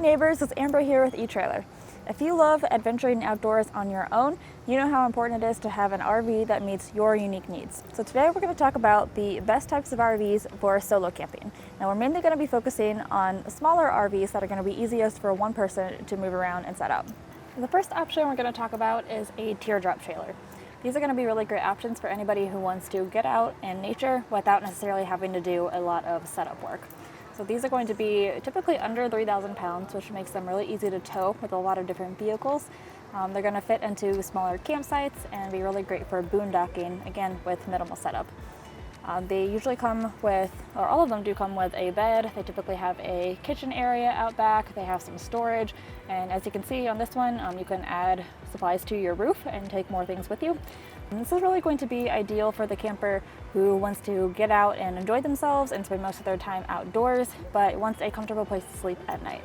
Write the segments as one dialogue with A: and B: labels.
A: neighbors, it's Amber here with eTrailer. If you love adventuring outdoors on your own, you know how important it is to have an RV that meets your unique needs. So today we're going to talk about the best types of RVs for solo camping. Now we're mainly going to be focusing on smaller RVs that are going to be easiest for one person to move around and set up. The first option we're going to talk about is a teardrop trailer. These are going to be really great options for anybody who wants to get out in nature without necessarily having to do a lot of setup work. So these are going to be typically under 3,000 pounds, which makes them really easy to tow with a lot of different vehicles. They're going to fit into smaller campsites and be really great for boondocking, again, with minimal setup. They usually come with, or all of them do come with a bed. They typically have a kitchen area out back. They have some storage. And as you can see on this one, you can add supplies to your roof and take more things with you. And this is really going to be ideal for the camper who wants to get out and enjoy themselves and spend most of their time outdoors, but wants a comfortable place to sleep at night.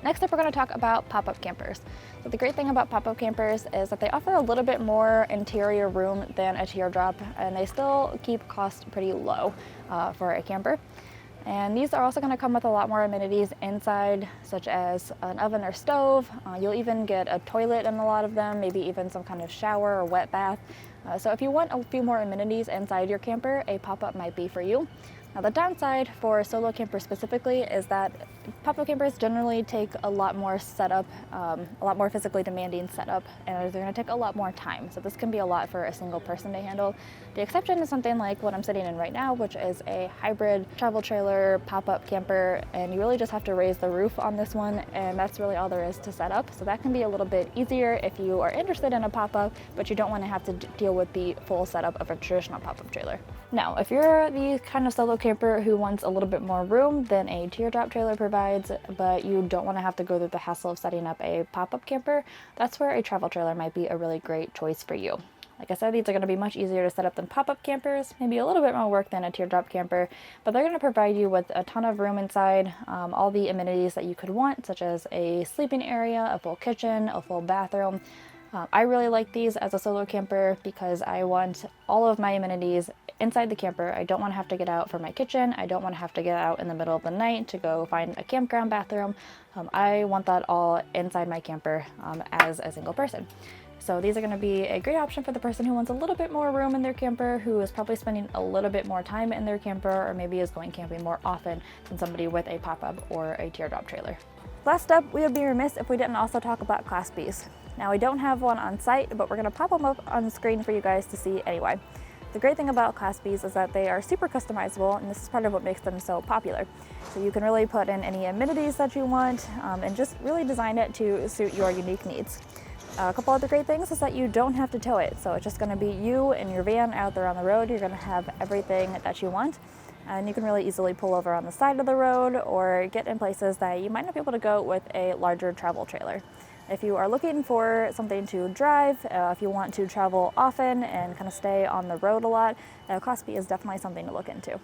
A: Next up, we're going to talk about pop-up campers. So the great thing about pop-up campers is that they offer a little bit more interior room than a teardrop, and they still keep costs pretty low for a camper. And these are also going to come with a lot more amenities inside, such as an oven or stove. You'll even get a toilet in a lot of them, maybe even some kind of shower or wet bath. So if you want a few more amenities inside your camper, a pop-up might be for you. Now the downside for solo campers specifically is that pop-up campers generally take a lot more setup, a lot more physically demanding setup, and they're going to take a lot more time. So this can be a lot for a single person to handle. The exception is something like what I'm sitting in right now, which is a hybrid travel trailer pop-up camper, and you really just have to raise the roof on this one, and that's really all there is to set up. So that can be a little bit easier if you are interested in a pop-up, but you don't want to have to deal with the full setup of a traditional pop-up trailer. Now, if you're the kind of solo camper who wants a little bit more room than a teardrop trailer provides, but you don't want to have to go through the hassle of setting up a pop-up camper, that's where a travel trailer might be a really great choice for you. Like I said, these are going to be much easier to set up than pop-up campers, maybe a little bit more work than a teardrop camper, but they're going to provide you with a ton of room inside, all the amenities that you could want, such as a sleeping area, a full kitchen, a full bathroom. I really like these as a solo camper because I want all of my amenities inside the camper. I don't want to have to get out for my kitchen. I don't want to have to get out in the middle of the night to go find a campground bathroom. I want that all inside my camper as a single person. So these are going to be a great option for the person who wants a little bit more room in their camper, who is probably spending a little bit more time in their camper, or maybe is going camping more often than somebody with a pop-up or a teardrop trailer. Last up, we would be remiss if we didn't also talk about Class Bs. Now, we don't have one on site, but we're going to pop them up on the screen for you guys to see anyway. The great thing about Class Bs is that they are super customizable, and this is part of what makes them so popular. So you can really put in any amenities that you want and just really design it to suit your unique needs. A couple other great things is that you don't have to tow it, so it's just going to be you and your van out there on the road. You're going to have everything that you want, and you can really easily pull over on the side of the road or get in places that you might not be able to go with a larger travel trailer. If you are looking for something to drive, if you want to travel often and kind of stay on the road a lot, Class B is definitely something to look into.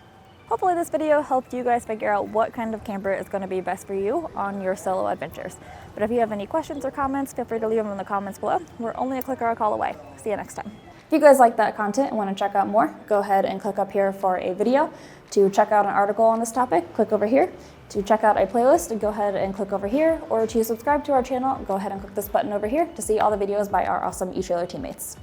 A: Hopefully this video helped you guys figure out what kind of camper is going to be best for you on your solo adventures. But if you have any questions or comments, feel free to leave them in the comments below. We're only a click or a call away. See you next time. If you guys like that content and want to check out more, go ahead and click up here for a video. To check out an article on this topic, click over here. To check out a playlist, go ahead and click over here. Or to subscribe to our channel, go ahead and click this button over here to see all the videos by our awesome eTrailer teammates.